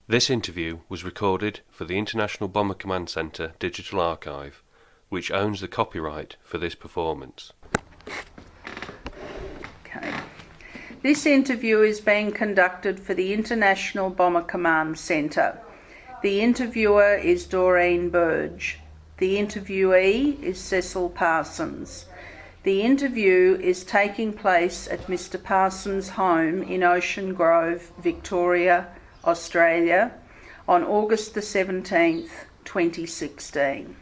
This interview was recorded for the International Bomber Command Centre Digital Archive, which owns the copyright for this performance. Okay. This interview is being conducted for the International Bomber Command Centre. The interviewer is Doreen Burge. The interviewee is Cecil Parsons. The interview is taking place at Mr. Parsons' home in Ocean Grove, Victoria, Australia, on August the 17th, 2016.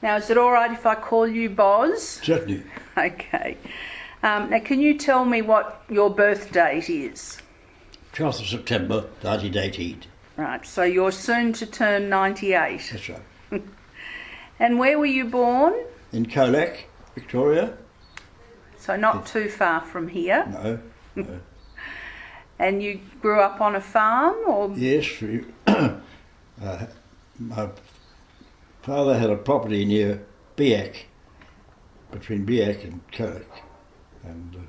Now, is it all right if I call you Boz? Certainly. Okay. Now, can you tell me what your birth date is? 12th of September 1918. Right, so you're soon to turn 98. That's right. And where were you born? In Colac, Victoria. So not too far from here. No. And you grew up on a farm, or? Yes, my father had a property near Biak, between Biak and Colac, and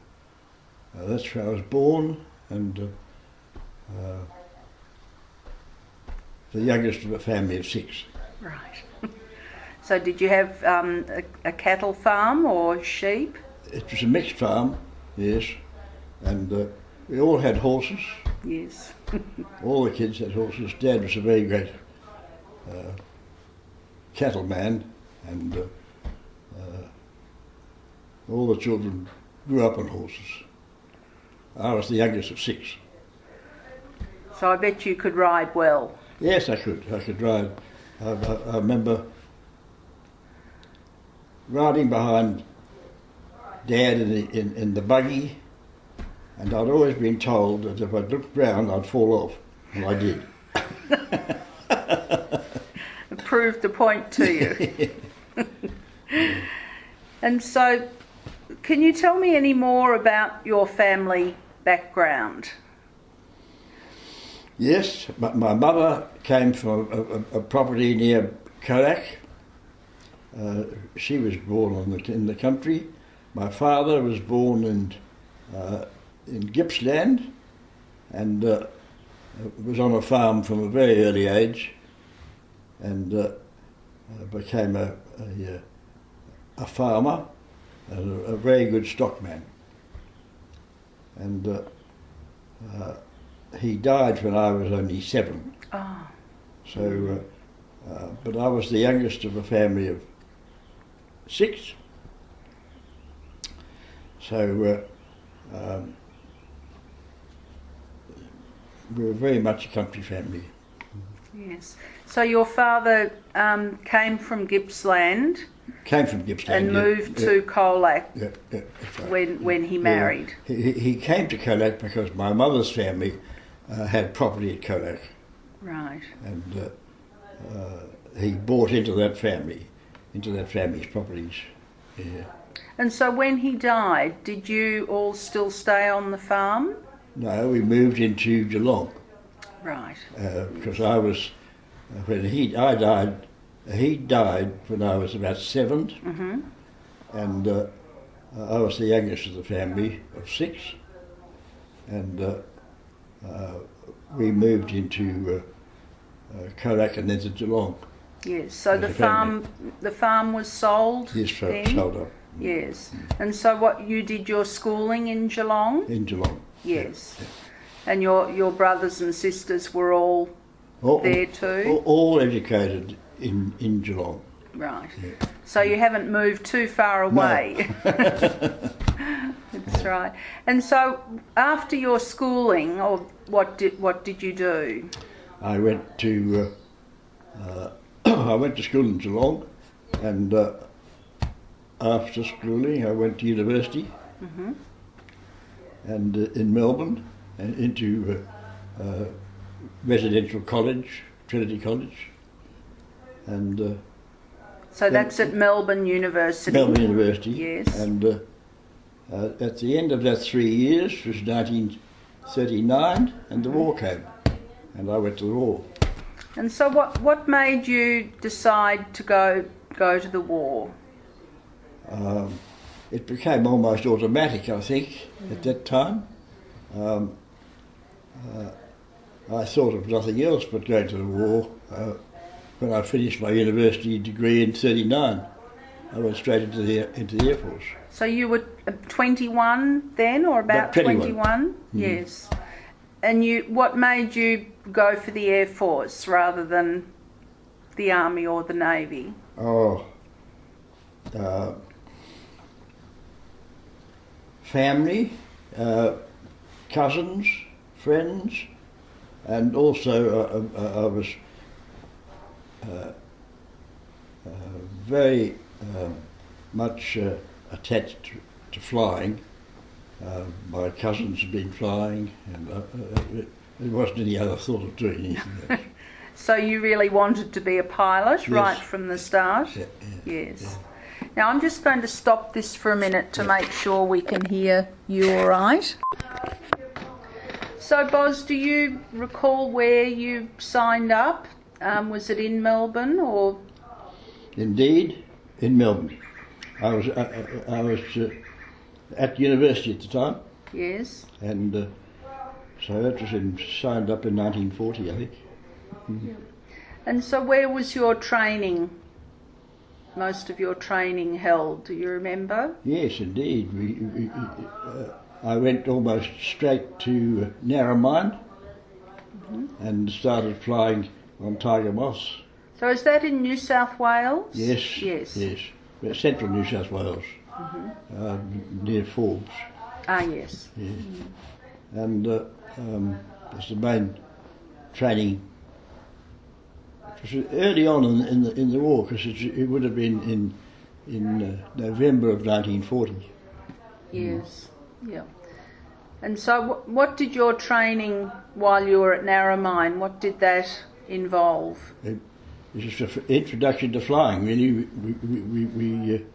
that's where I was born, and the youngest of a family of 6. Right. So did you have a cattle farm or sheep? It was a mixed farm, yes, and we all had horses. Yes. All the kids had horses. Dad was a very great cattleman, and all the children grew up on horses. I was the youngest of 6. So I bet you could ride well. Yes, I could. I could ride. I remember riding behind Dad in the buggy, and I'd always been told that if I looked round, I'd fall off, and I did. It proved the point to you. And so, can you tell me any more about your family background? Yes, my mother came from a property near Colac. She was born in the country. My father was born in Gippsland, and was on a farm from a very early age, and became a farmer and a very good stockman. And he died when I was only 7. Oh. So, but I was the youngest of a family of 6. So we were very much a country family. Yes. So your father came from Gippsland. Came from Gippsland. And moved to Colac right. when he married. He came to Colac because my mother's family had property at Colac. Right. And he bought into that family's properties. Yeah. And so when he died, did you all still stay on the farm? No, we moved into Geelong. Right. Because I was, when he died when I was about 7, Mm-hmm. and I was the youngest of the family of 6, and we moved into Colac and then to Geelong. Yes. So the farm was sold. Yes, then? sold up. Yes. And so what, you did your schooling in Geelong? In Geelong. Yes. Yeah. And your brothers and sisters were all there too? All educated in Geelong. Right. Yeah. So you haven't moved too far away. No. That's right. And so after your schooling, or what did you do? I went to school in Geelong, and after schooling I went to university, Mm-hmm. and in Melbourne, and into residential college, Trinity College, and So that's at Melbourne University. Melbourne University. Yes. And at the end of that 3 years was 1939, and the war came, and I went to the war. And so what made you decide to go to the war? It became almost automatic, I think, at that time. I thought of nothing else but going to the war. When I finished my university degree in '39, I went straight into the Air Force. So you were 21 then, or about 21? Yes. And what made you go for the Air Force rather than the Army or the Navy? Family, cousins, friends, and also I was very much attached to flying. My cousins had been flying, and there wasn't any other thought of doing anything else. So you really wanted to be a pilot, Yes. right from the start? Yeah, Yes. yeah. Now I'm just going to stop this for a minute to make sure we can hear you all right. So Boz, do you recall where you signed up? Was it in Melbourne or? Indeed, in Melbourne. I was at university at the time, Yes. and so that was signed up in 1940, I think. And so where was your training, most of your training held, do you remember? Yes, indeed. I went almost straight to Narromine and started flying on Tiger Moss. So is that in New South Wales? Yes, Yes. yes. Central New South Wales, near Forbes. Ah, yes. Yes. And it's the main training. It was early on in the war, because it would have been in November of 1940. Yes. Yeah. And so what did your training while you were at Narromine, what did that involve? It was just an introduction to flying, really. We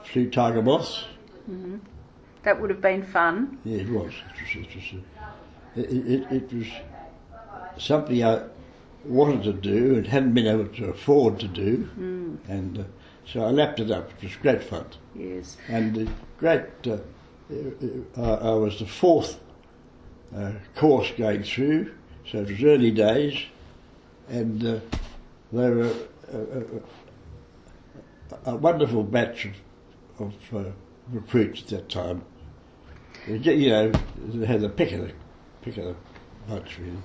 flew Tiger Moss. Mm-hmm. That would have been fun. Yeah, it was. It was something I wanted to do and hadn't been able to afford to do, and so I lapped it up. It was great fun. Yes. And I was the fourth course going through, so it was early days, and they were a wonderful batch of recruits at that time. You know, they had the pick of the bunch, really.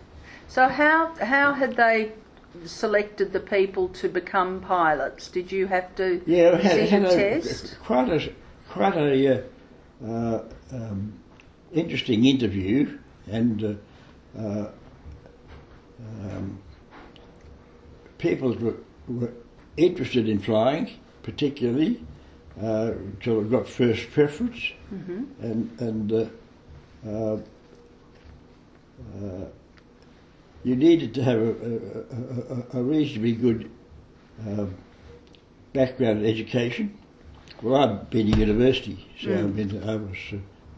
So how had they selected the people to become pilots? Did you have to sit a test? Quite a interesting interview, and people were interested in flying, particularly, so I got first preference, and you needed to have a reasonably good background in education. Well, I'd been to university, so I was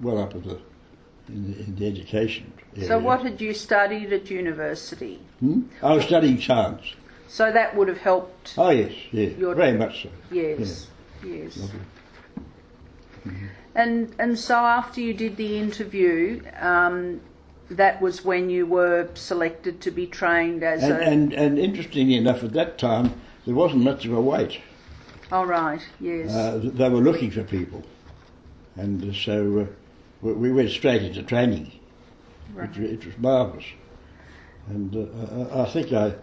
well up in the education area. So what had you studied at university? I was studying science. So that would have helped. Oh yes, very much so. Yes, yes. Lovely. And so after you did the interview, that was when you were selected to be trained as and interestingly enough, at that time there wasn't much of a wait. Oh right, yes. They were looking for people, and so we went straight into training. Right. It was marvellous, and I think I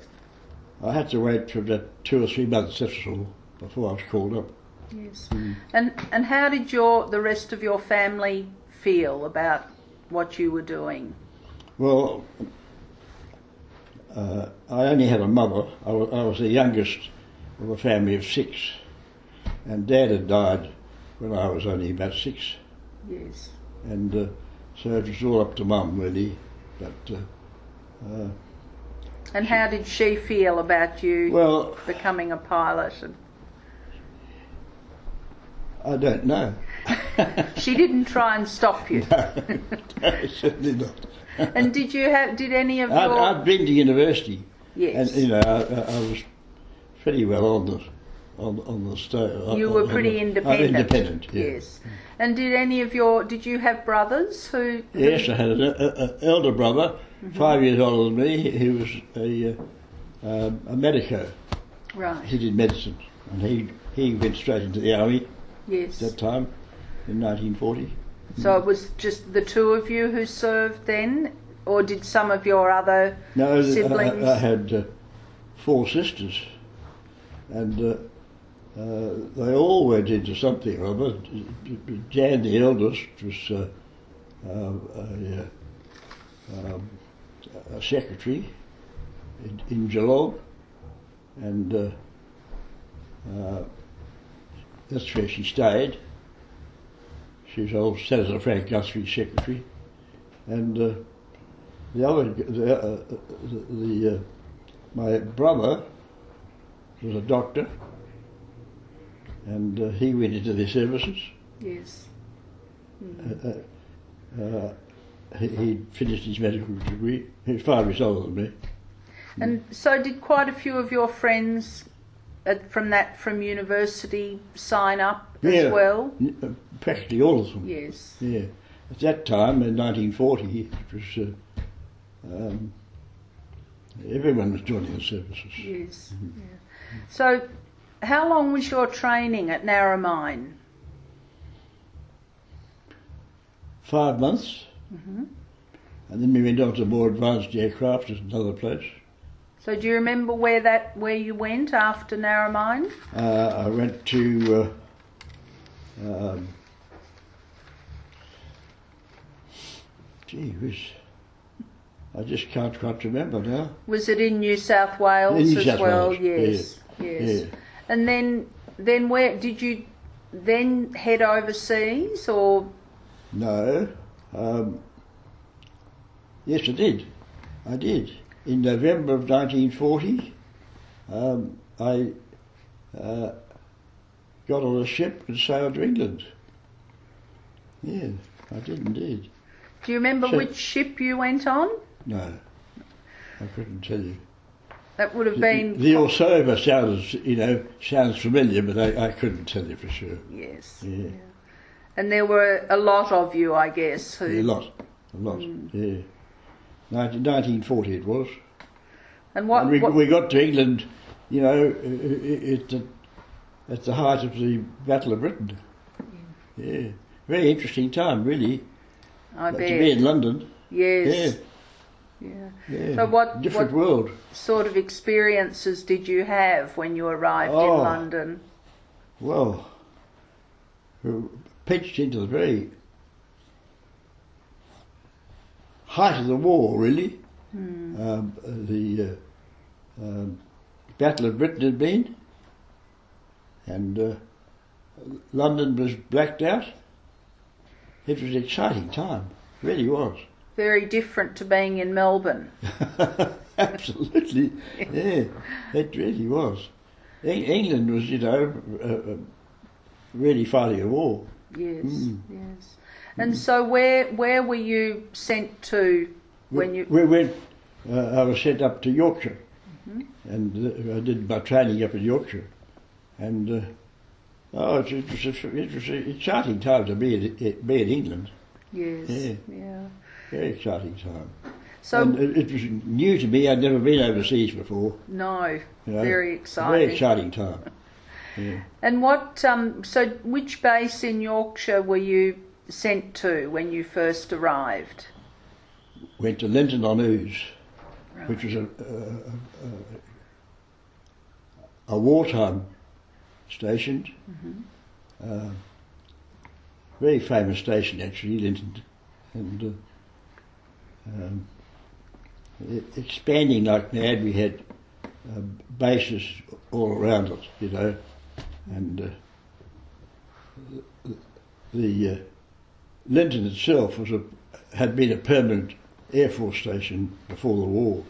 had to wait for about 2 or 3 months, that's all, before I was called up. Yes. And how did the rest of your family feel about what you were doing? Well, I only had a mother. I was the youngest of a family of 6, and Dad had died when I was only about 6. Yes. And so it was all up to Mum, really. But and how did she feel about you becoming a pilot? I don't know. She didn't try and stop you. No, certainly not. And did any of your? I'd been to university. Yes. And I was pretty well on the stove. You were pretty independent. Independent, yeah. Yes. And did you have brothers who? Yes, I had an elder brother 5 years older than me. He was a medico. Right. He did medicine, and he went straight into the army Yes. at that time in 1940. So it was just the two of you who served then, or did some of your other No, siblings? I had 4 sisters, and they all went into something or other. Jan, the eldest, was a secretary in Geelong, and that's where she stayed. She was old Senator Frank Guthrie's secretary, and my brother was a doctor, and he went into the services. Yes. He finished his medical degree. He was 5 years older than me. And so did quite a few of your friends from university sign up as well? Practically all of them. Yes. Yeah. At that time, in 1940, it was everyone was joining the services. Yes. Yeah. So how long was your training at Narromine? 5 months. And then we went on to more advanced aircraft at another place. So do you remember where you went after Narromine? I went to gee whiz, I just can't quite remember now. Was it in New South Wales In New as South well? Wales, Yes. yeah. Yes. Yeah. And then where did you then head overseas, or? No. Yes, I did. In November of 1940, I got on a ship and sailed to England. Yeah, I did indeed. Do you remember which ship you went on? No, I couldn't tell you. That would have been... The Orsover sounds familiar, but I couldn't tell you for sure. Yes. Yeah. And there were a lot of you, I guess. Who... A lot, yeah. 1940 it was. And what... And we got to England, at the height of the Battle of Britain. Yeah. Very interesting time, really. I bet. To be in London. Yes. Yeah. So what different world. Sort of experiences did you have when you arrived in London? Well, we were pitched into the very height of the war, really. The Battle of Britain had been, and London was blacked out. It was an exciting time, it really was. Very different to being in Melbourne. Absolutely, yeah, it really was. England was, really fighting a war. Yes, yes. And so where were you sent to when you... We went, I was sent up to Yorkshire, and I did my training up in Yorkshire. And it was an exciting time to be in England. Yes, yeah. Very exciting time. So and it was new to me. I'd never been overseas before. No, very exciting. Very exciting time. Yeah. And what? So which base in Yorkshire were you sent to when you first arrived? Went to Linton on Ouse, which was a wartime station. Very famous station, actually, Linton, and expanding like mad. We had bases all around it, and the Linton itself had been a permanent Air Force station before the war,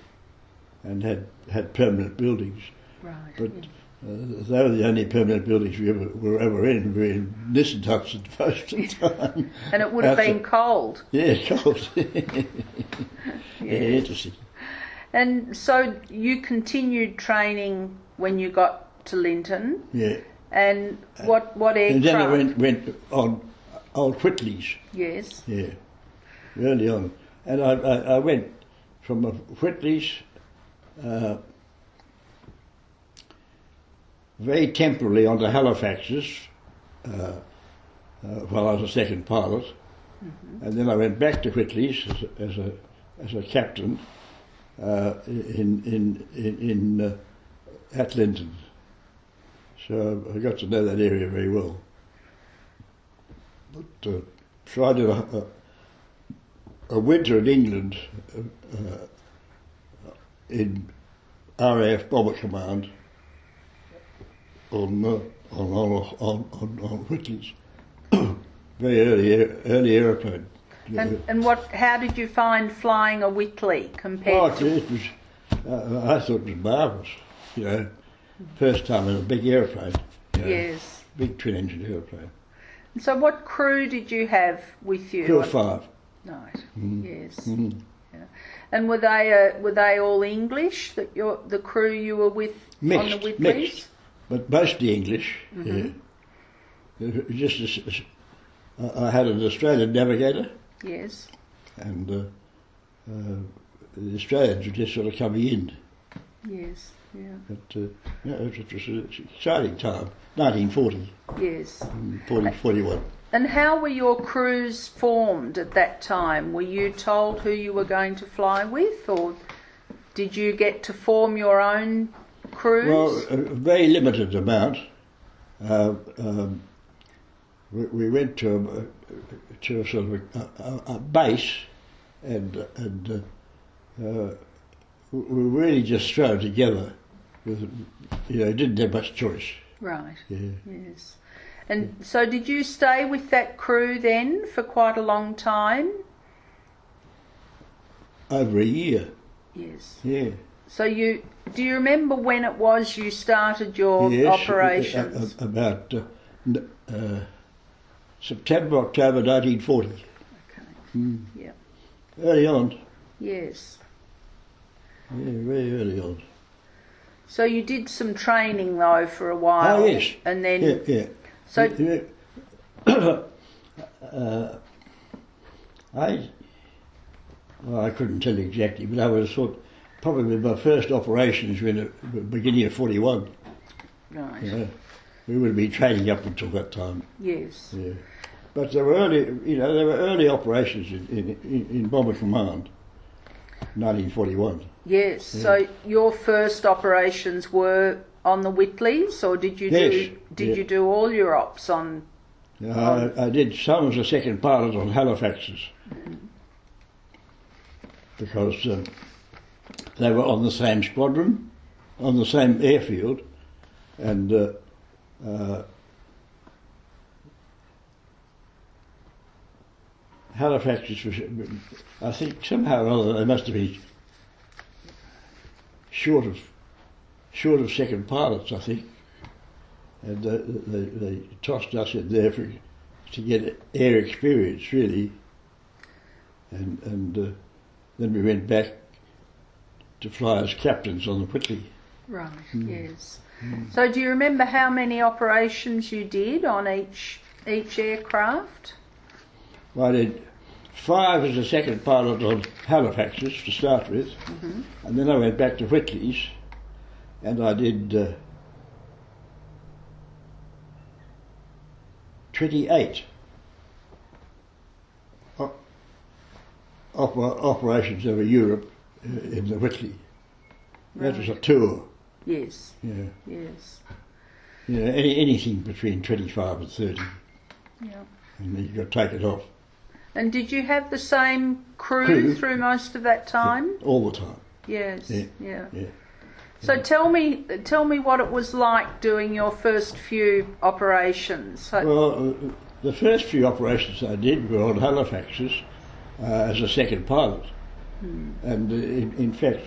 and had permanent buildings. Right. But they were the only permanent buildings we were ever in. We were in Nissan huts at most of the time. And it would have been cold. Yeah, cold. Yeah, interesting. And so you continued training when you got to Linton. Yeah. And what aircraft? And then I went on Old Whitley's. Yes. Yeah, early on. And I went from the Whitleys, very temporarily onto Halifax's while I was a second pilot, and then I went back to Whitleys as a captain at Linton. So I got to know that area very well. But so I did a winter in England in RAF Bomber Command on Whitleys. Very early aeroplane. And how did you find flying a Whitley compared to? It was, I thought it was marvellous. You know, first time in a big aeroplane. You know, Yes. Big twin-engine aeroplane. And so what crew did you have with you? Crew of 5. Right. Mm. Yes. Mm. Yeah. And were they all English? That the crew you were with on the Whitleys? Mixed, but mostly English. Mm-hmm. Yeah. Just I had an Australian navigator, Yes. and the Australians were just sort of coming in. Yes. Yeah. But yeah, it was an exciting time. 1940, Yes. 41. And how were your crews formed at that time? Were you told who you were going to fly with, or did you get to form your own crews? Well, a very limited amount. We went to a sort of a base, and we were really just thrown together. With, didn't have much choice. Right. Yeah. Yes. And so did you stay with that crew then for quite a long time? Over a year. Yes. Yeah. So do you remember when it was you started your Yes, operations? about September, October 1940. Okay. Mm. Yeah. Early on. Yes. Yeah, very early on. So you did some training though for a while. Oh yes. And then Yeah. so I couldn't tell you exactly, but I was probably my first operations were in the beginning of 41. right. You know. We would have been training up until that time. Yes. Yeah. But there were early operations in Bomber Command, 1941. Yes. Yeah. So your first operations were on the Whitleys, or did you you do all your ops on? I did some as a second pilot on Halifax's because they were on the same squadron, on the same airfield, and Halifax's was, I think somehow or other they must have been short of second pilots, I think. And they tossed us in there to get air experience, really. And then we went back to fly as captains on the Whitley. Right. Yes. Mm. So do you remember how many operations you did on each aircraft? Well, I did 5 as a second pilot on Halifax's to start with, and then I went back to Whitley's, and I did 28 operations over Europe in the Whitley. That was a tour. Yes. Yeah. Yes. Anything between 25 and 30, Yeah. and then you got to take it off. And did you have the same crew through most of that time? Yeah, all the time. Yes. Yeah. Yeah. Yeah. So tell me what it was like doing your first few operations. Well, the first few operations I did were on Halifax's as a second pilot, and in fact,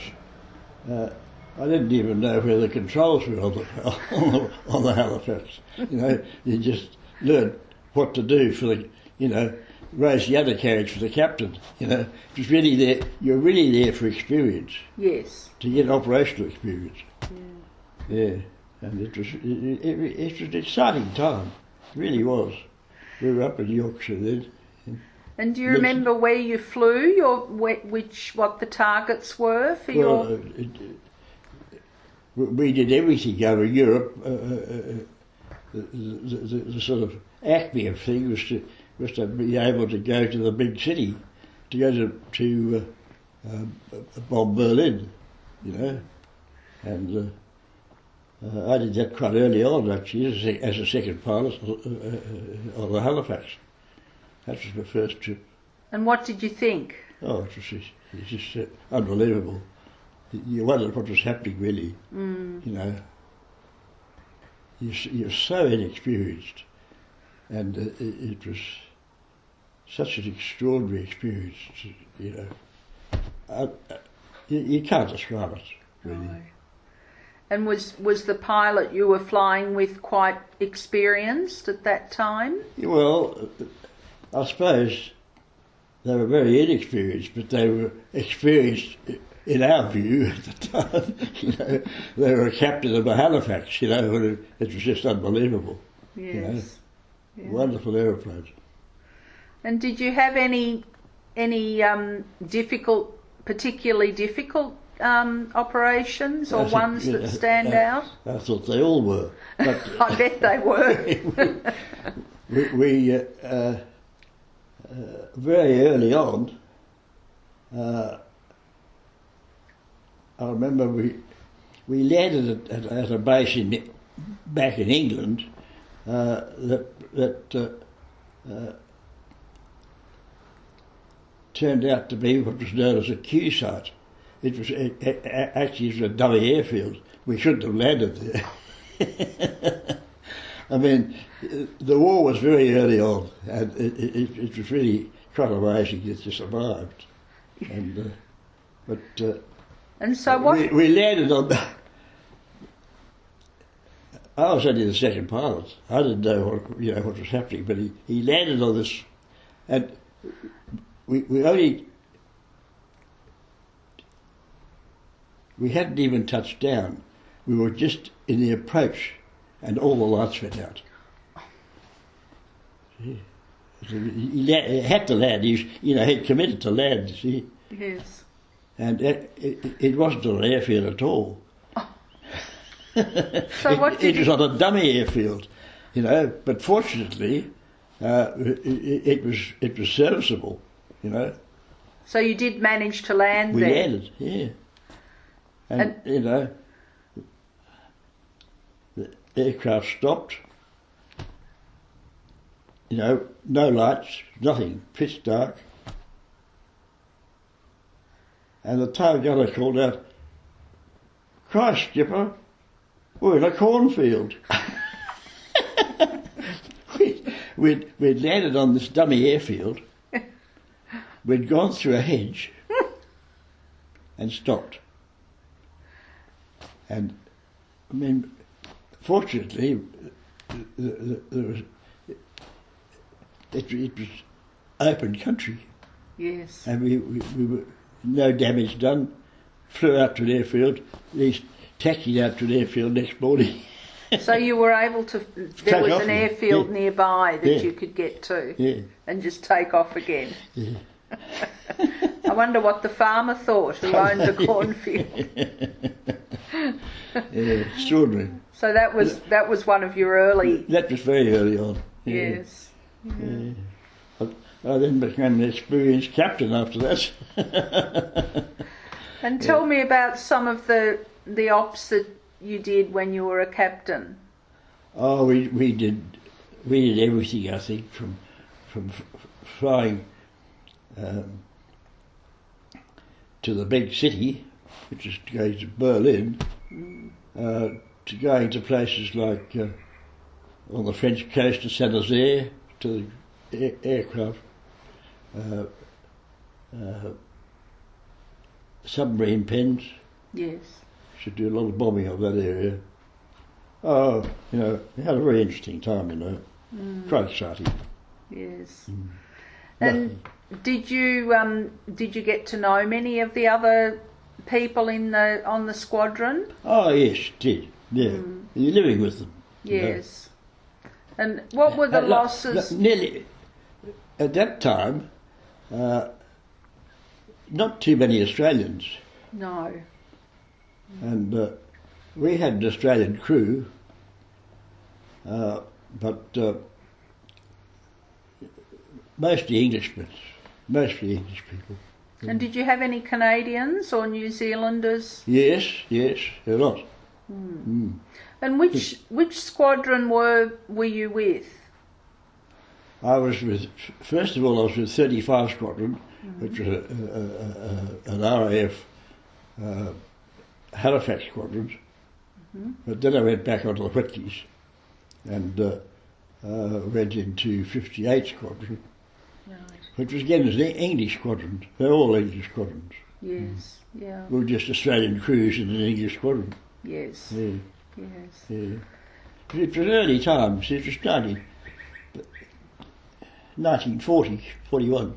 I didn't even know where the controls were on the Halifax. You just learned what to do for the, raise the undercarriage for the captain. It was really there. You're really there for experience. Yes. To get operational experience. Yeah. Yeah, and it was an exciting time. It really was. We were up in Yorkshire then. And do you remember where you flew? What the targets were for your? We did everything over Europe. The sort of acme of thing was to be able to go to the big city, to go to bomb Berlin, you know, and I did that quite early on actually as a second pilot on the Halifax. That was my first trip. And what did you think? Oh, it was just unbelievable. You wondered what was happening, really. You know, you're so inexperienced, and it was such an extraordinary experience. You know, you can't describe it, really. No. And was the pilot you were flying with quite experienced at that time? Well, I suppose they were very inexperienced, but they were experienced in our view at the time. You know, they were a captain of a Halifax. You know, and it was just unbelievable. Yes. You know, yeah. Wonderful aeroplanes. And did you have any particularly difficult operations or ones that stand out? I thought they all were. But I bet they were. we very early on, I remember we landed at a base back in England that turned out to be what was known as a Q site. It was actually a dummy airfield. We shouldn't have landed there. I mean, the war was very early on, and it was really quite amazing that you survived. And so what? We landed on. I was only the second pilot. I didn't know what was happening, but he landed on this, and we hadn't even touched down. We were just in the approach, and all the lights went out. He had to land. He'd committed to land. You see. Yes. And it wasn't an airfield at all. So it was on a dummy airfield, you know. But fortunately, it was serviceable, you know. So you did manage to land there. We landed, yeah. And you know, the aircraft stopped. You know, no lights, nothing, pitch dark. And the tail gunner called out, "Christ, skipper, we're in a cornfield." We'd landed on this dummy airfield. We'd gone through a hedge and stopped. And, I mean, fortunately, it was open country. Yes. And we were no damage done. Flew out to an airfield, at least taxied out to an airfield next morning. So you were able to, there was an airfield nearby that you could get to and just take off again. Yeah. I wonder what the farmer thought who owned the cornfield. Yeah, extraordinary. So that was one of your early... That was very early on. Yeah. Yes. Yeah. I then became an experienced captain after that. And tell me about some of the ops that you did when you were a captain. Oh, we did everything, I think, from flying to the big city, which is going to Berlin, to going to places like on the French coast to Saint-Nazaire, to the aircraft, submarine pens. Yes. Should do a lot of bombing of that area. Oh, you know, we had a very interesting time, you know. Quite exciting. Yes. And did you get to know many of the other people on the squadron? Oh yes, did. Yeah. You're living with them. Yes. And what were the losses? Nearly at that time, not too many Australians. No. And we had an Australian crew, but mostly Englishmen, mostly English people. And did you have any Canadians or New Zealanders? Yes, a lot. And which squadron were you with? I was with, first of all, I was with 35 Squadron, which was an RAF Halifax Squadron. But then I went back onto the Whitleys and went into 58 Squadron, Right. which was again an English squadron. They're all English squadrons. Yes. Yeah. We were just Australian crews in an English squadron. Yes. Yeah, Yes. yeah. It was early times. It was 1940, 41.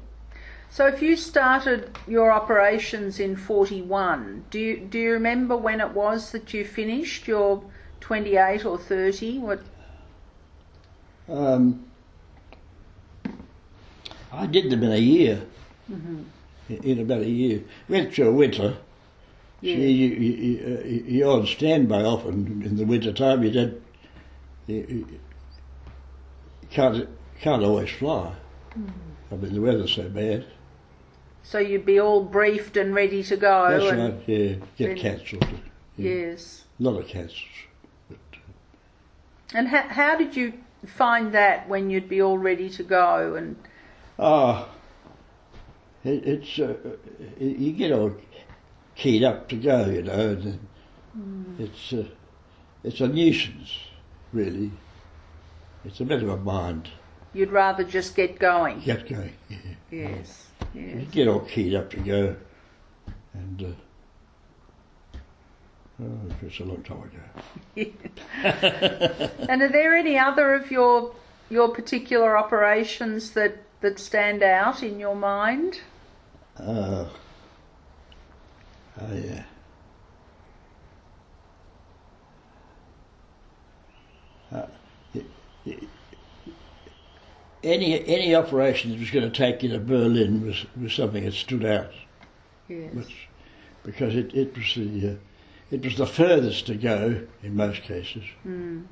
So if you started your operations in 41, do you remember when it was that you finished your 28 or 30? What? I did them in a year. In about a year. Went through a winter. Yeah. See, you're on standby often in the winter time. You can't always fly. I mean, the weather's so bad. So you'd be all briefed and ready to go. That's and right. Yeah, get then- cancelled. Yeah. Yes. A lot of cancels. But, And how did you find that when you'd be all ready to go? And it's you get all keyed up to go, you know. And it's a nuisance, really. It's a matter of mind. you'd rather just get going. Get going. Yeah. Yes. Yes. You get all keyed up to go, and it's a long time ago. And are there any other of your particular operations that stand out in your mind? Yeah. Any operation that was going to take you to Berlin was something that stood out. Yes. Because it was the furthest to go in most cases, and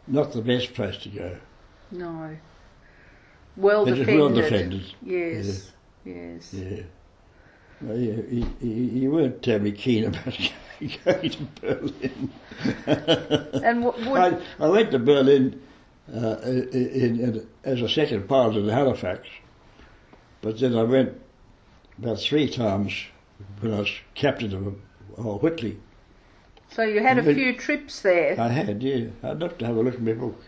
not the best place to go. No. Well It was defended. well defended. Yes. Yes. Yeah. Well, you weren't terribly keen about going to Berlin. And I went to Berlin as a second pilot in Halifax, but then I went about 3 times when I was captain of a whole Whitley. so you had a few trips there. I had, yeah. I'd love to have a look at my book.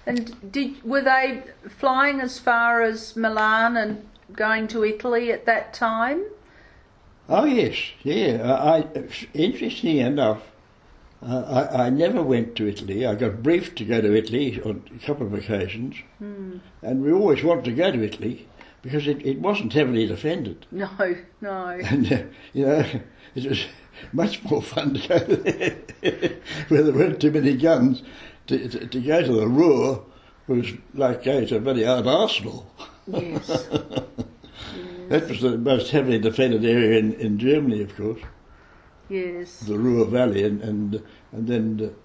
And were they flying as far as Milan and going to Italy at that time? Oh yes, yeah. Interestingly enough, I never went to Italy. I got briefed to go to Italy on a couple of occasions, and we always wanted to go to Italy because it wasn't heavily defended, No. and it was much more fun to go there where there weren't too many guns. To go to the Ruhr was like going to a very old arsenal. Yes. That was the most heavily defended area in Germany, of course. Yes. The Ruhr Valley, and then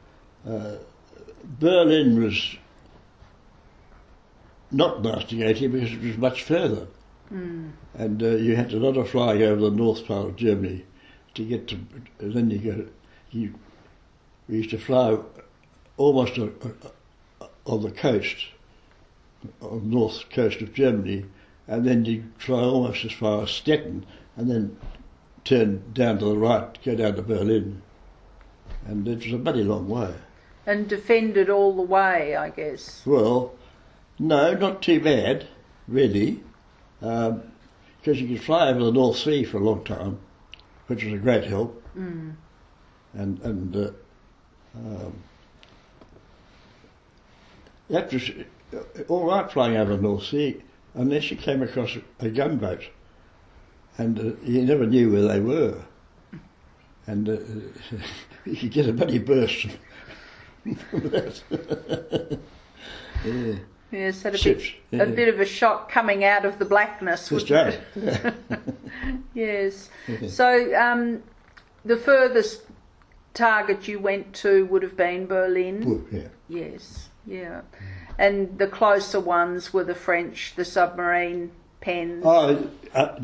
Berlin was not nice to go to because it was much further, and you had a lot of flying over the north part of Germany to get to. And then we used to fly almost on the coast, on the north coast of Germany, and then you fly almost as far as Stettin, and then turn down to the right, go down to Berlin, and it was a bloody long way. And defended all the way, I guess. Well, no, not too bad, really, because you could fly over the North Sea for a long time, which was a great help, and that was all right flying over the North Sea, unless you came across a gunboat, and you never knew where they were, and you could get a bloody burst from that. Yeah. Yes, had Ships, yeah. a bit of a shock coming out of the blackness. That's wouldn't right. it? Yeah. Yes. Yeah. So the furthest target you went to would have been Berlin. Oh, yeah. Yes. Yeah. And the closer ones were the French, the submarine pens. Oh,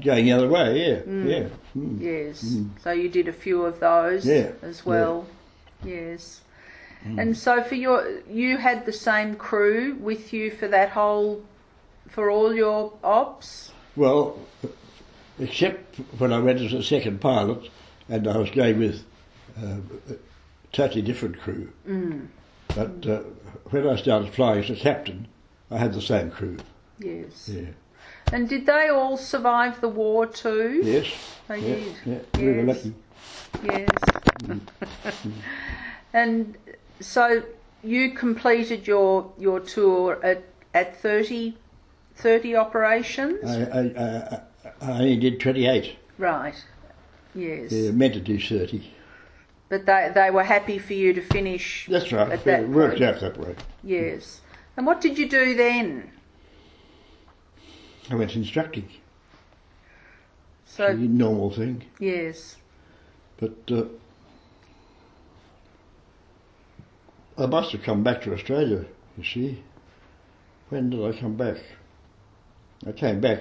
going the other way, yeah. Yeah. Mm. Yes. So you did a few of those as well. Yes. And so you had the same crew with you for all your ops? Well, except when I went as a second pilot, and I was going with a totally different crew. But when I started flying as a captain, I had the same crew. Yes. Yeah. And did they all survive the war too? Yes. They yeah, did. Yeah. We were Yes. lucky. Yes. And so you completed your tour at 30 operations? I only did 28. Right. Yes. Yeah, meant to do 30. But they were happy for you to finish. That's right. At that It worked point. out that way. Yes. And what did you do then? I went instructing. So The normal thing. yes. But I must have come back to Australia, you see. When did I come back? I came back.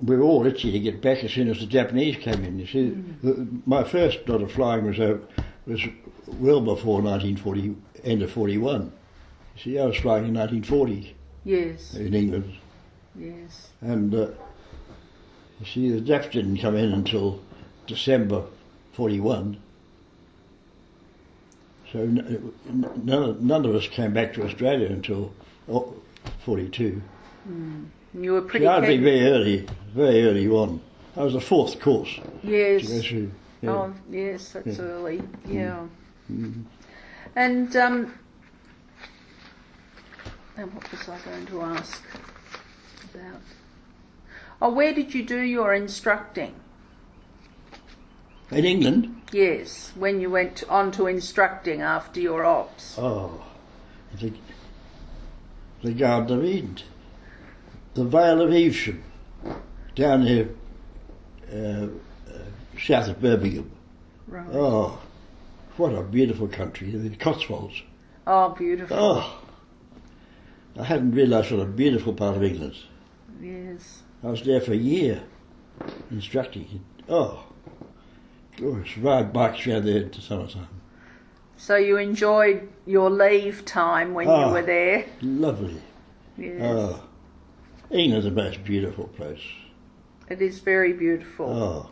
We were all itchy to get back as soon as the Japanese came in, you see. My first lot of flying was well before 1940, end of 41. You see, I was flying in 1940 Yes. in England. Yes. And you see, the Japs didn't come in until December 41. So none of us came back to Australia until 42. You were pretty See, I'd been keen. very early on. I was the fourth course Yes. to go through. Yeah. Oh, yes, that's early. Yeah. Mm. And what was I going to ask about? Oh, where did you do your instructing? In England, Yes, when you went on to instructing after your ops. the Garden of Eden, the Vale of Evesham, down here south of Birmingham. Right. Oh, what a beautiful country, the Cotswolds. Oh, beautiful. Oh, I hadn't realised what a beautiful part of England. Yes. I was there for a year instructing. Oh, gosh, ride bikes around there in the summertime. So you enjoyed your leave time when you were there? Lovely. Yes. Oh, England's the most beautiful place. It is very beautiful. Oh,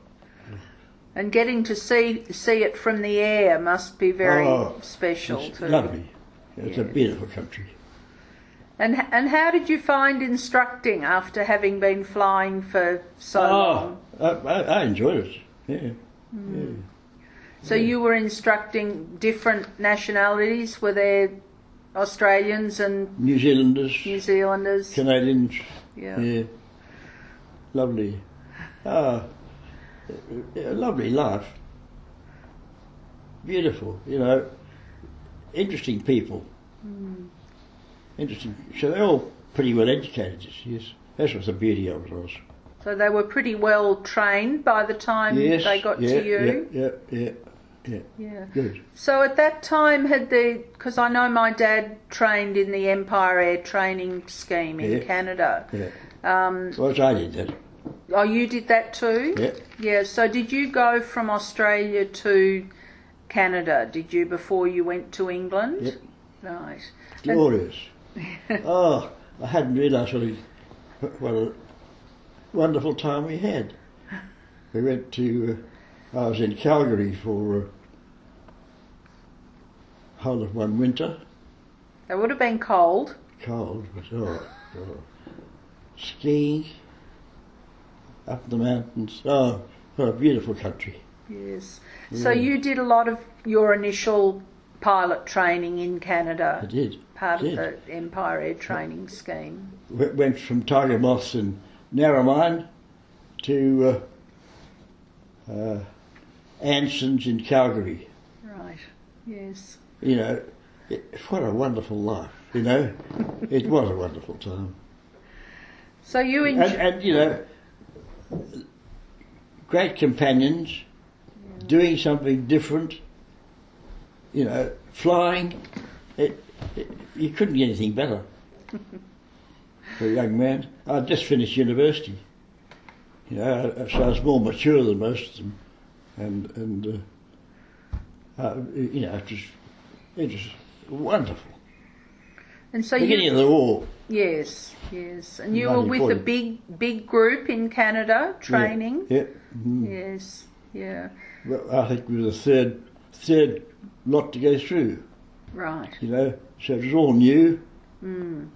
And getting to see it from the air must be very special it's too. lovely. It's a Yes. beautiful country. And how did you find instructing after having been flying for so long? I enjoyed it. Yeah. Yeah. So you were instructing different nationalities? Were there Australians and New Zealanders, New Zealanders? Canadians. Yeah. Yeah. Lovely. A lovely life. Beautiful, interesting people. Interesting. So they're all pretty well educated, yes. That's what the beauty of it was. So they were pretty well trained by the time Yes, they got yeah, to you? Yeah. Yeah. Good. So at that time, because I know my dad trained in the Empire Air Training Scheme in Canada. Yeah. Well, I did that. Oh, you did that too? Yeah. Yeah, so did you go from Australia to Canada, did you, before you went to England? Yep. Right. Glorious. I hadn't realised what a wonderful time we had. We went to, I was in Calgary for whole of one winter. It would have been cold. Cold, but skiing up the mountains. Oh, what a beautiful country. Yes. So you did a lot of your initial pilot training in Canada. I did. Part of the Empire Air Training Scheme. Went from Tiger Moths in Narromine to Anson's in Calgary. Right. Yes. What a wonderful life. you know. It was a wonderful time. So you And you know, great companions, doing something different, you know, flying. You couldn't get anything better for a young man. I'd just finished university, you know, so I was more mature than most of them, and you know, it was wonderful. And so Beginning of the war. Yes. And you were with a big group in Canada training. Yeah. Mm-hmm. Yes. Yeah. Well, I think we were the third lot to go through. Right. You know, so it was all new, and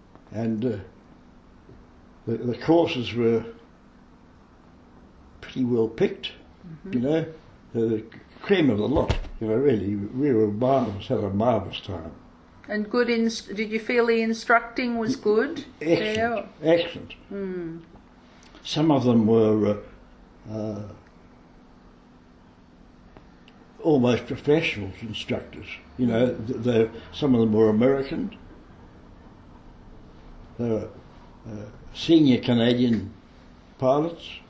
the courses were pretty well picked. You know, the cream of the lot. You know, really, we were marvellous. Had a marvellous time. And good. Did you feel the instructing was good? Excellent. Excellent. Some of them were almost professional instructors. You know, some of them were American. They were senior Canadian pilots.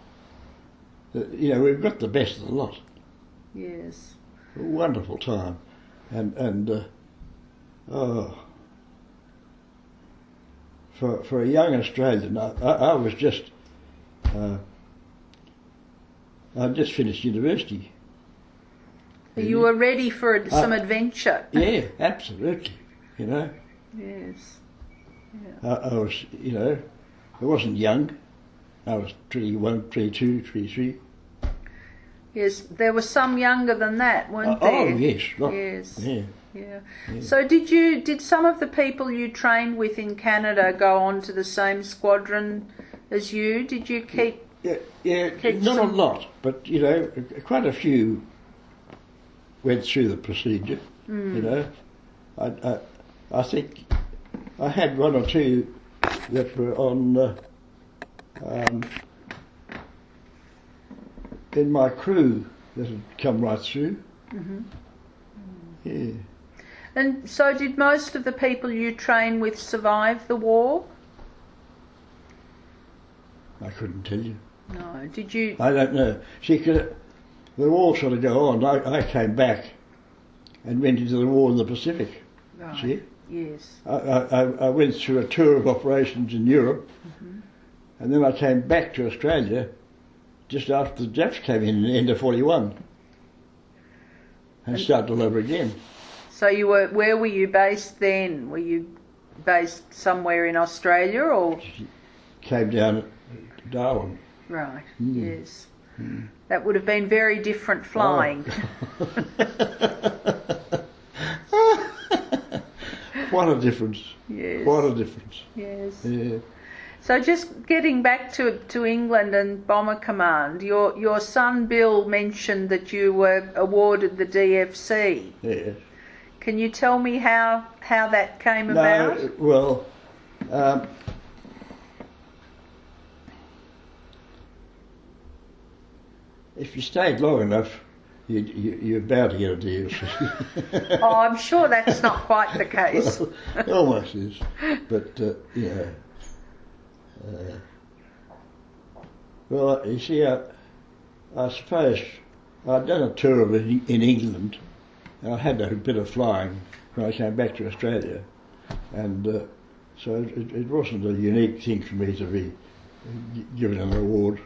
You know, we've got the best of the lot. Yes. A wonderful time, and for a young Australian, I was just I'd just finished university. You were ready for some adventure. Yeah, absolutely. You know. Yes. Yeah. I was, you know, I wasn't young. I was 21, 22, 23. Yes, there were some younger than that, weren't there? Oh yes. Yes. Yeah. So did some of the people you trained with in Canada go on to the same squadron as you? Did you keep? Yeah. Not a lot, but you know, quite a few went through the procedure. You know, I think I had one or two that were on in my crew that had come right through. Yeah. And so did most of the people you trained with survive the war? I couldn't tell you. No. Did you? I don't know. See, 'cause the war sort of go on. I came back and went into the war in the Pacific. Right. See? Yes. I went through a tour of operations in Europe, and then I came back to Australia just after the Japs came in the end of 41 and started all over again. So where were you based then? Were you based somewhere in Australia or? Came down at Darwin. Right, yes. That would have been very different flying. Oh. What a difference. Yes. What a difference. Yes. Yeah. So just getting back to England and Bomber Command, your son Bill mentioned that you were awarded the DFC. Yes. Can you tell me how that came about? No, well, if you stayed long enough, you're bound to get a DFC. Oh, I'm sure that's not quite the case. Well, it almost is, but yeah. Well, you see, I suppose I'd done a tour in England. I had a bit of flying when I came back to Australia, and so it wasn't a unique thing for me to be given an award.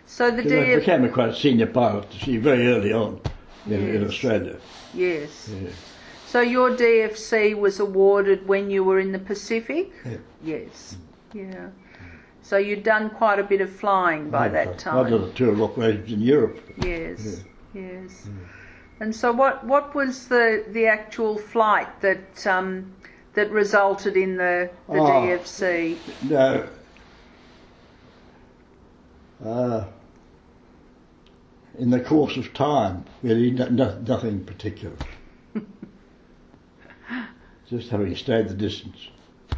So the I became a quite senior pilot, see, very early on in Australia. Yes. Yeah. So your DFC was awarded when you were in the Pacific? Yeah. Yes. Yeah. So you'd done quite a bit of flying by that time. I did a tour of operations in Europe. Yes. Yeah. Yes. Yeah. And so what was the actual flight that that resulted in the DFC? No. In the course of time, really nothing particular. Just having stayed the distance.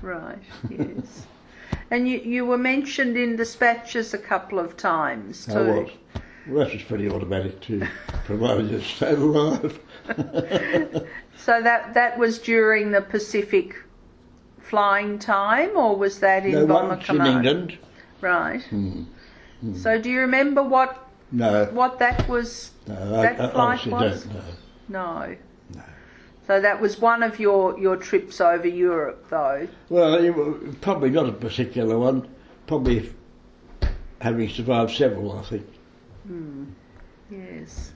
Right, yes. And you were mentioned in dispatches a couple of times too. I was. Well, that was pretty automatic too, provided you stayed alive. So that was during the Pacific flying time, or was that in No, Bomber once in Command? England. Right. Mm. So do you remember what No. that was? No, that I flight honestly was? don't know. No. No. So that was one of your trips over Europe, though. Well, probably not a particular one. Probably having survived several, I think. Yes.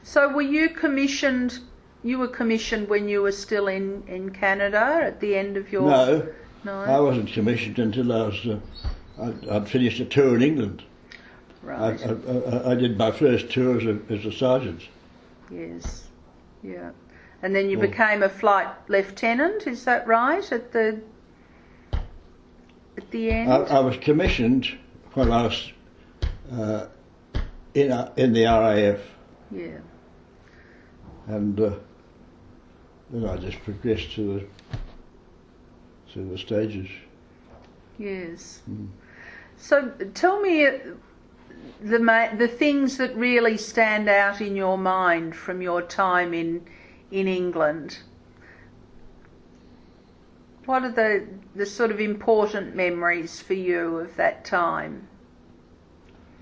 So were you commissioned? You were commissioned when you were still in Canada at the end of your. No, No. I wasn't commissioned until I'd finished a tour in England. Right. I did my first tour as a sergeant. Yes. Yeah. And then you became a flight lieutenant. Is that right? At the end. I was commissioned when I was in the RAF, Yeah. and then I just progressed to the stages. Yes. So tell me the things that really stand out in your mind from your time in England. What are the sort of important memories for you of that time?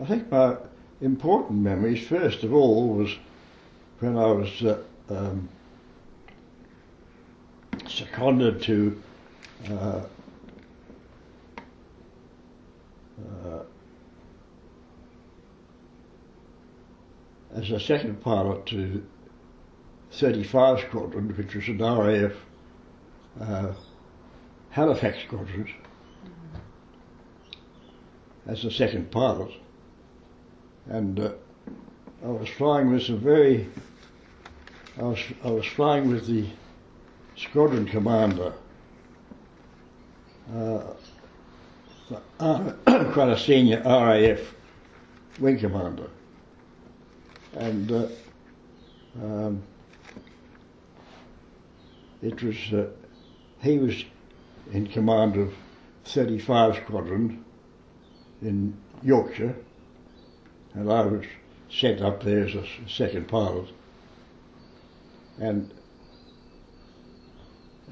I think my important memories, first of all, was when I was seconded to as a second pilot to 35 Squadron, which was an RAF Halifax Squadron, as a second pilot, and I was flying with I was flying with the squadron commander, quite a senior RAF wing commander, and it was he was in command of 35 Squadron in Yorkshire, and I was sent up there as a second pilot. And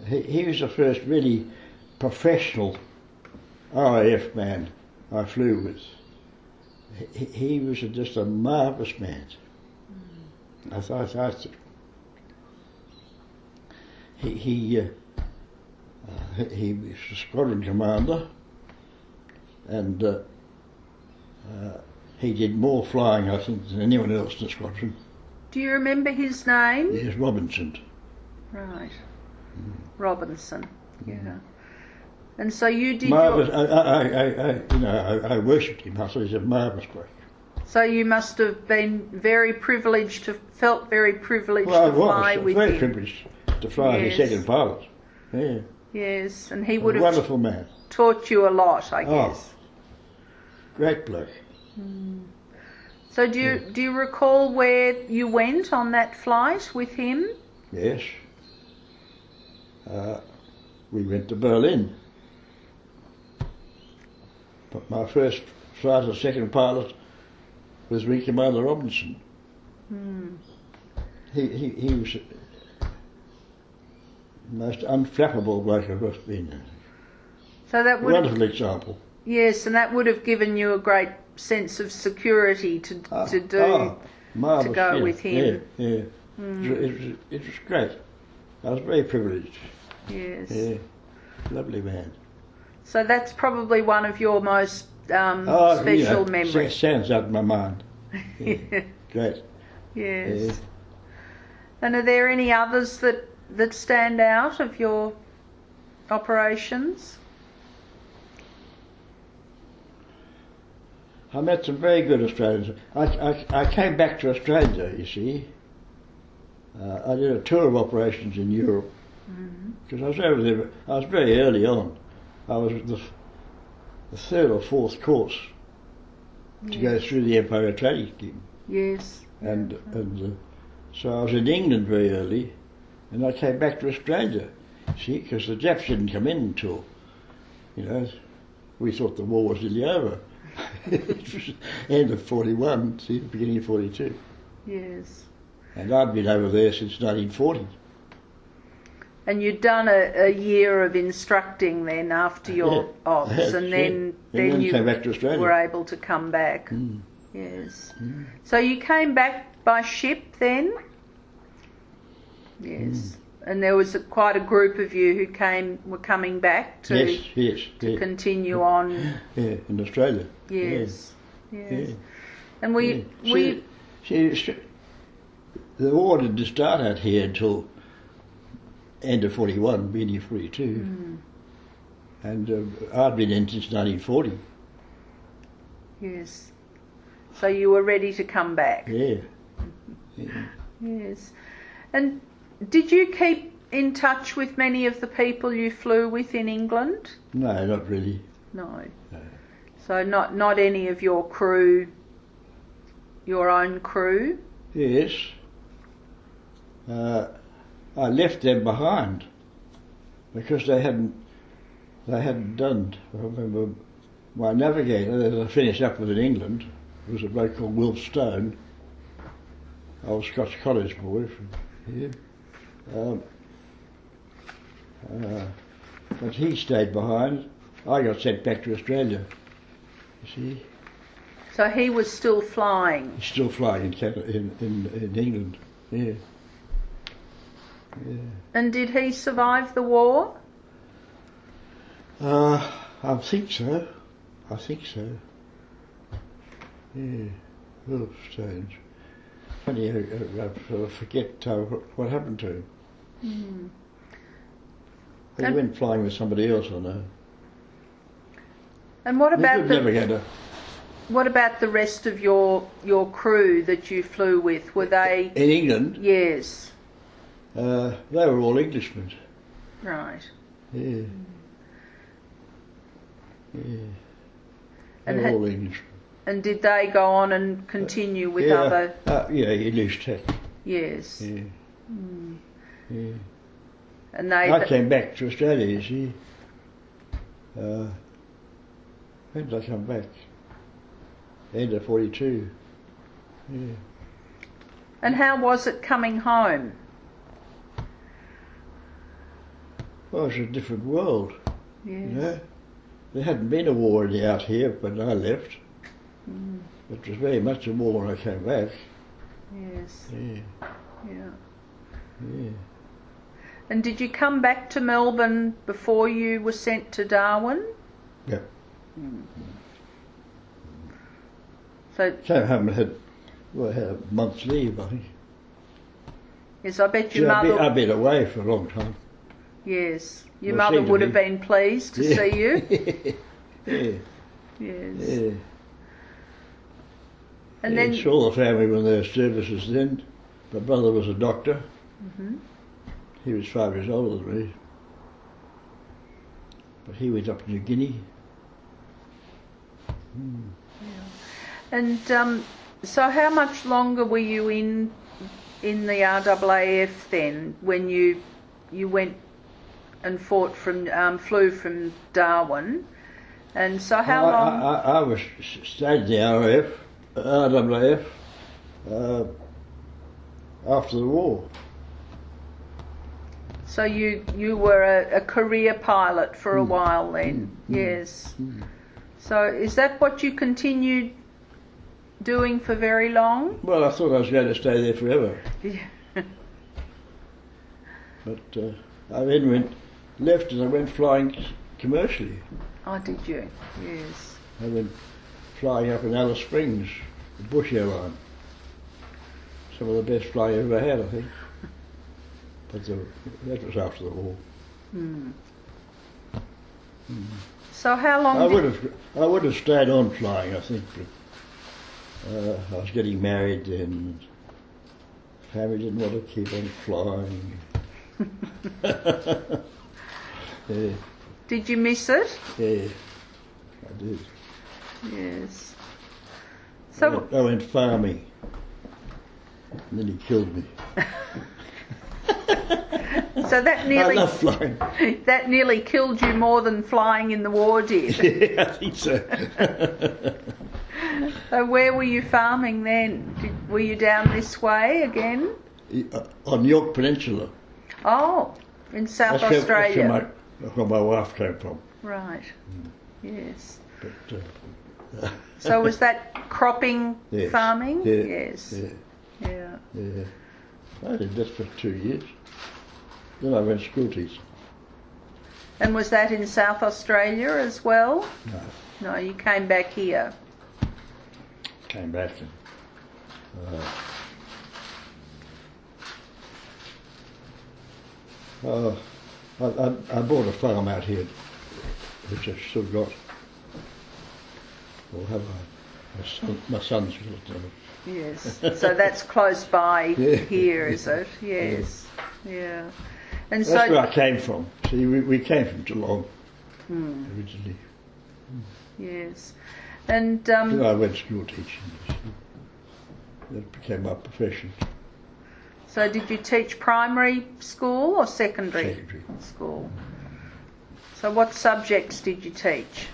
he was the first really professional RAF man I flew with. He was just a marvellous man. I thought he was a squadron commander, and he did more flying, I think, than anyone else in the squadron. Do you remember his name? Yes, Robinson. Right. Robinson. Yeah. And so you did. Marvellous. I worshipped him. I thought he was a marvellous bloke. So you must have been very privileged Well, I to fly was with very him. privileged to fly as Yes. second pilot. Yeah. Yes, and he A would have wonderful man. taught you a lot, I Oh. guess. Great bloke. So do you recall where you went on that flight with him? Yes. We went to Berlin. But my first flight as second pilot was Wing Commander Robinson. He was the most unflappable bloke I've ever been in. So that would have, Wonderful example. yes, and that would have given you a great sense of security to Marvellous, go yeah, with him. Yeah. It was great. I was very privileged. Yes. Yeah. Lovely man. So that's probably one of your most Oh, special yeah, memories. Sounds out of my mind. Yeah. Great. Yes. Yeah. And are there any others that stand out of your operations? I met some very good Australians. I came back to Australia, you see. I did a tour of operations in Europe because I was over there. I was very early on. I was the third or fourth course to go through the Empire Training Scheme, Yes. and so I was in England very early, and I came back to Australia. See, because the Japs didn't come in until, we thought the war was nearly over. It was end of 41, see, beginning of 42. Yes. And I'd been over there since 1940. And you'd done a year of instructing then after your ops, and then you came back to Australia. Were able to come back. Yes. So you came back by ship then? Yes. And there was quite a group of you who were coming back to continue on. Yeah, in Australia. Yes. Yes. Yeah. And we the war didn't start out here until end of 41, beginning of 42. And I'd been in since 1940. Yes. So you were ready to come back? Yeah. Yes. And did you keep in touch with many of the people you flew with in England? No, not really. No. So not any of your crew, your own crew? Yes. I left them behind because they hadn't done. I remember my navigator that I finished up with in England was a bloke called Will Stone, old Scotch college boy from here. But he stayed behind. I got sent back to Australia. You see. So he was still flying. He's still flying in England. Yeah. Yeah. And did he survive the war? I think so. Yeah. Oh, strange. Funny, I forget what happened to him. He went flying with somebody else, I know. And what about What about the rest of your crew that you flew with? Were they in England? Yes. They were all Englishmen. Right. Yeah. Yeah. And they were all Englishmen. And did they go on and continue with other? Yeah, in East Tech. Yes. Yeah. Yeah. And I came back to Australia, you see. When did I come back? End of 42. Yeah. And how was it coming home? Well, it was a different world. Yes. You know? There hadn't been a war out here when I left. It was very much a war when I came back. Yes. Yeah. Yeah. Yeah. And did you come back to Melbourne before you were sent to Darwin? Yeah. So Came home and had a month's leave, I think. Yes, I bet your mother. I've been away for a long time. Yes, your mother would have been pleased to see you. Yeah. Yes. Yeah. And then saw the family when they were services then. My brother was a doctor. He was 5 years older than me. But he went up to New Guinea. And so how much longer were you in the RAAF then when you went and flew from Darwin? And so how long? I stayed in the RAAF after the war. So you were a career pilot for a while then? Yes. So is that what you continued doing for very long? Well, I thought I was going to stay there forever. Yeah. But I then left and I went flying commercially. Oh, did you? Yes. I went flying up in Alice Springs, the Bush airline. Some of the best flying I ever had, I think. But that was after the war. So how long? I would have stayed on flying, I think, but I was getting married then. Family didn't want to keep on flying. Yeah. Did you miss it? Yeah, I did. Yes. So I went farming, and then he killed me. So that nearly I love flying. That nearly killed you more than flying in the war did. Yeah, I think so. So where were you farming then? Were you down this way again? On York Peninsula. Oh, In South That's Australia? That's where my wife came from. Right. Yes. But, So was that cropping, yes, farming? yeah, Yes. Yeah. Yeah. I did that for 2 years. Then I went school teaching. And was that in South Australia as well? No, No, you came back here. came back and I bought a farm out here, which I've still got. Or have my son's got it. Yes. So that's close by Yeah. here, is it? Yes. Yeah. And That's where so, I came from. See, we came from Geelong originally. yes. And Then I went school teaching. You see. That became my profession. so did you teach primary school or secondary Secondary. school? So what subjects did you teach?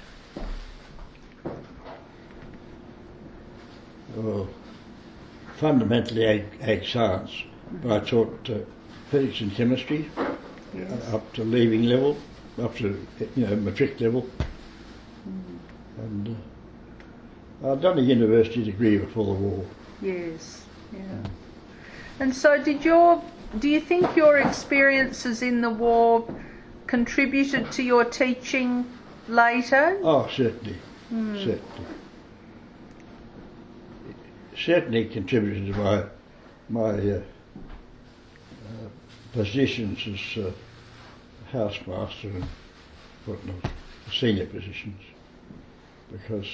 Well, fundamentally ag science, but I taught physics and chemistry up to leaving level, up to matric level, and I'd done a university degree before the war. Yes. Yeah. And so do you think your experiences in the war contributed to your teaching later? Oh, certainly, certainly contributed to my positions as housemaster and whatnot, senior positions, because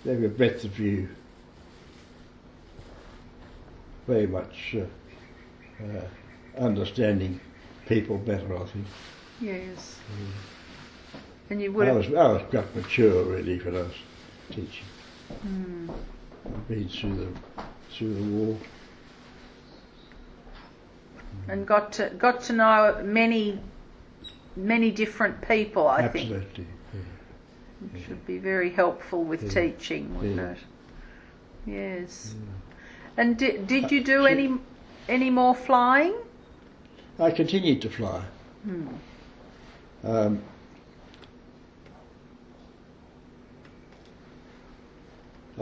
they have a breadth of view, very much understanding people better, I think. Yes. And you would I have... was quite mature really when I was teaching. I've been through the war. and got to know many different people, I think. Absolutely. It should be very helpful with teaching, wouldn't it? Yes. And did you do any more flying? I continued to fly.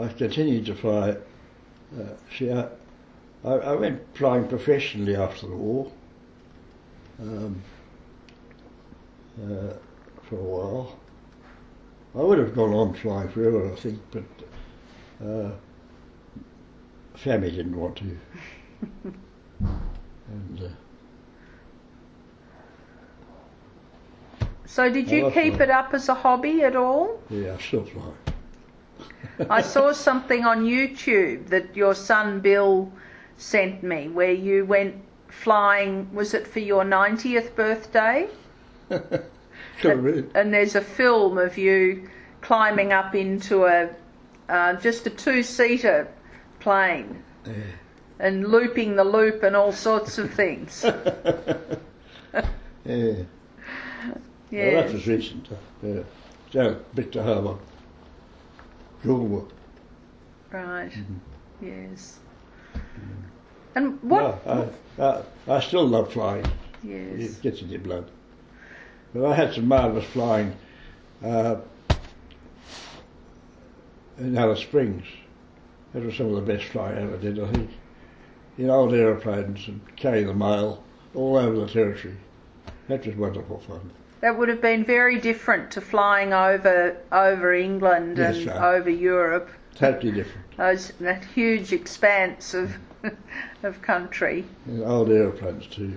I continued to fly. I went flying professionally after the war for a while. I would have gone on flying forever, I think, but family didn't want to. And So did you keep it up as a hobby at all? yeah, I still fly. I saw something on YouTube that your son Bill sent me where you went flying, was it for your 90th birthday? And there's a film of you climbing up into just a two-seater plane and looping the loop and all sorts of things. Yeah. Yeah. Well, that was recent. Down at Victor Harbour. Goulburn. Right. Yes. And what? No, I still love flying. Yes. It gets in your blood. But I had some marvellous flying in Alice Springs. That was some of the best flying I ever did, I think. In old aeroplanes and carrying the mail all over the territory. That was wonderful fun. That would have been very different to flying over England Yes, and right. over Europe. Totally different. That huge expanse of country. In old aeroplanes too.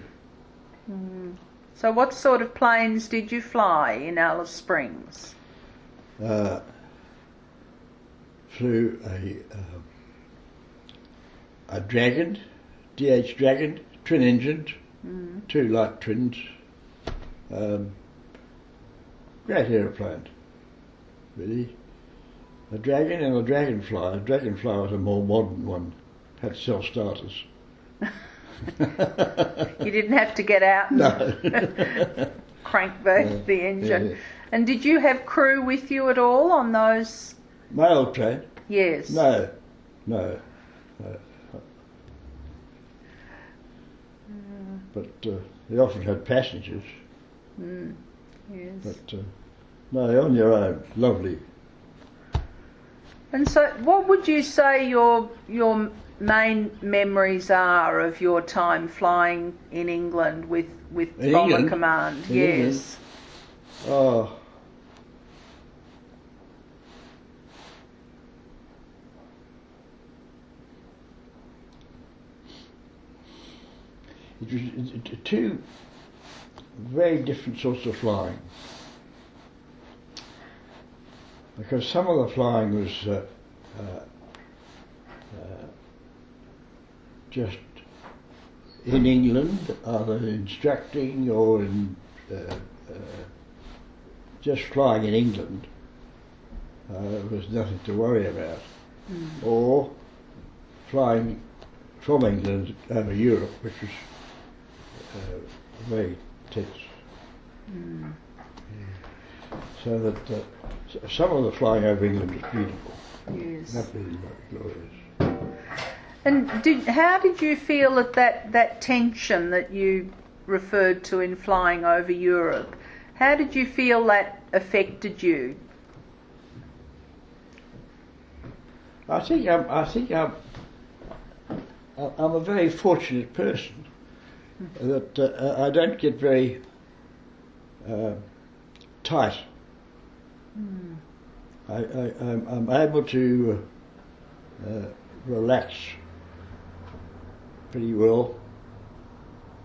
So what sort of planes did you fly in Alice Springs? Flew a Dragon, DH Dragon, twin-engined, 2 light twins. Great aeroplane, really. A Dragon and a Dragonfly. A Dragonfly was a more modern one, had self-starters. You didn't have to get out and No. crank the engine. Yeah. And did you have crew with you at all on those? My old plane? Yes. No. but they often had passengers. Yes. But no, on your own, lovely. And so, what would you say your main memories are of your time flying in England with In Bomber England? Command? In Yes. Oh. It was two very different sorts of flying. Because some of the flying was just in England, either instructing or in just flying in England. There was nothing to worry about. Or flying from England over Europe, which was very tense. So that some of the flying over England was beautiful. Yes. Absolutely glorious. And how did you feel at that tension that you referred to in flying over Europe? How did you feel that affected you? I think I'm a very fortunate person that I don't get very tight. I'm able to relax pretty well,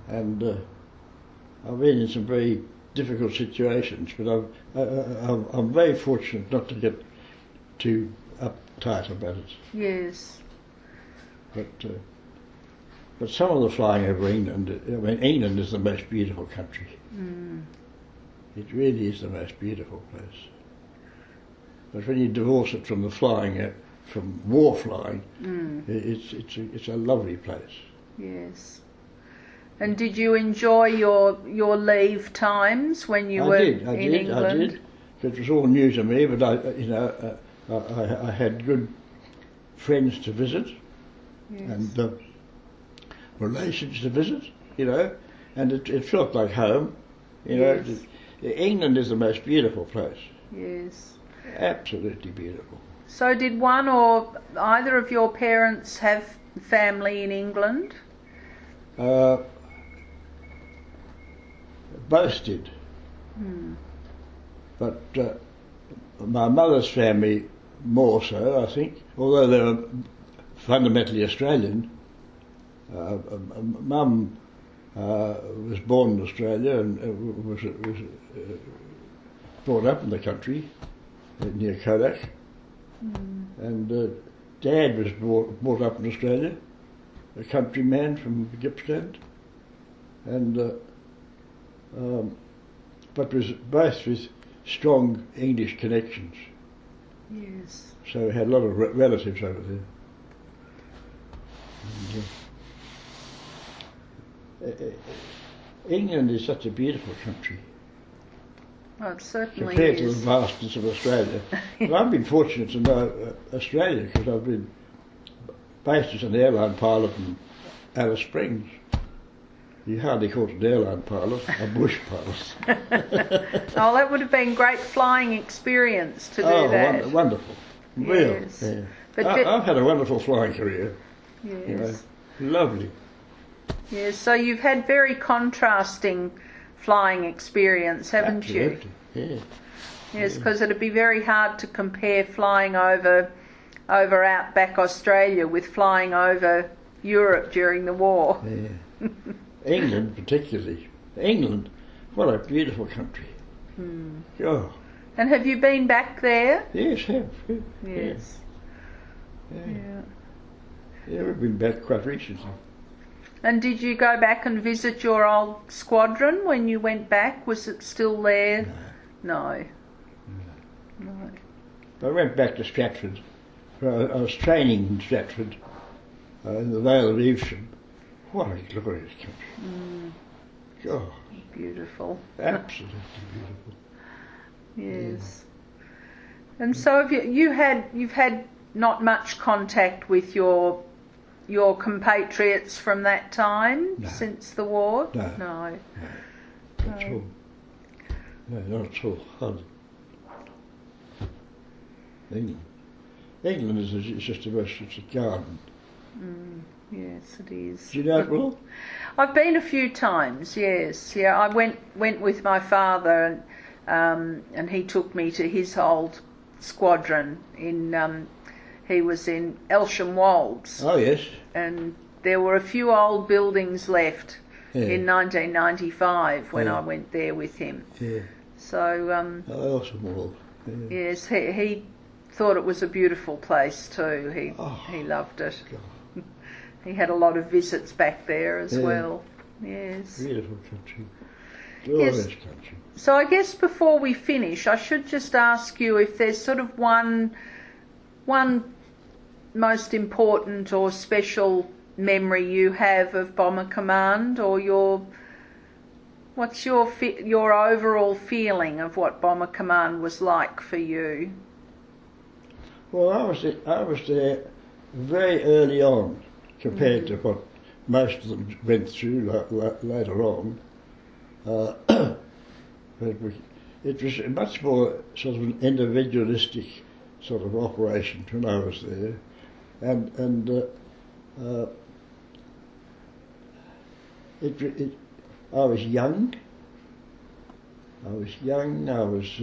and I've been in some very difficult situations, but I'm very fortunate not to get too uptight about it. Yes. But some of the flying over England, I mean, England is the most beautiful country. It really is the most beautiful place. But when you divorce it from the flying, from war flying, it's a lovely place. Yes. And did you enjoy your leave times when you were in England? I did. It was all new to me, but I had good friends to visit, and relations to visit, and it felt like home. Yes. England is the most beautiful place. Yes. Absolutely beautiful. So did one or either of your parents have family in England? Both did. But my mother's family more so, I think, although they were fundamentally Australian. Mum was born in Australia and was brought up in the country near Kodak, and Dad was brought up in Australia, a countryman from Gippsland, and but was both with strong English connections. Yes. So we had a lot of relatives over there. And, England is such a beautiful country Well, it certainly compared to is. the vastness of Australia. Well, I've been fortunate to know Australia because I've been based as an airline pilot in Alice Springs. You hardly call it an airline pilot, a bush pilot. Oh, that would have been great flying experience to do that. Wonderful. Real. Yes. Yeah. But I've had a wonderful flying career. Yes. Lovely. Yes. So you've had very contrasting flying experience, haven't Absolutely. you? Yeah. Yes, because it'd be very hard to compare flying over outback Australia with flying over Europe during the war. Yeah. England particularly. England, what a beautiful country. Oh. And have you been back there? Yes, have. Yeah. Yes. Yeah. Yeah. Yeah, we've been back quite recently. And did you go back and visit your old squadron when you went back? Was it still there? No. No. I went back to Stratford. I was training in Stratford, in the Vale of Evesham. What a glorious country. God, Beautiful. absolutely beautiful. Yes. And so have you've had not much contact with your your compatriots from that time, No. since the war? No. No. Not at all. No, not at all. Hardly. England is just it's a garden. Yes, it is. Do you know it well? I've been a few times. Yes, yeah. I went with my father, and he took me to his old squadron in. He was in Elsham Wolds, Oh yes. and there were a few old buildings left Yeah. in 1995 when Yeah. I went there with him. Yeah. So Oh, awesome world. Yeah. yes, he thought it was a beautiful place too. Oh. He loved it. God. He had a lot of visits back there as Yeah. well. Yes. Beautiful country. Glorious Yes. country. So I guess before we finish, I should just ask you if there's sort of one most important or special memory you have of Bomber Command, or what's your overall feeling of what Bomber Command was like for you? Well, I was there very early on compared to what most of them went through later on. But it was a much more sort of an individualistic sort of operation when I was there, and I was young. I was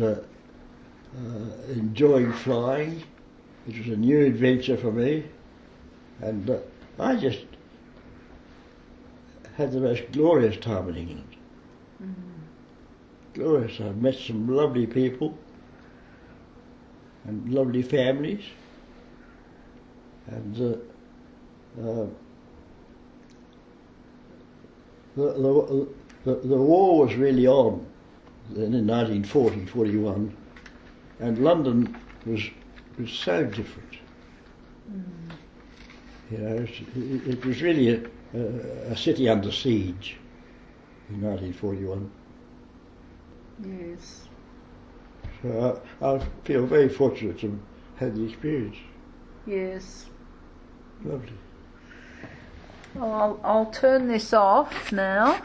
enjoying flying. It was a new adventure for me, and I just had the most glorious time in England. Glorious. I met some lovely people and lovely families, and the war was really on then in 1940-41, and London was so different. You know, it was really a city under siege in 1941. Yes. So I feel very fortunate to have had the experience. Yes. Lovely. Well, I'll turn this off now.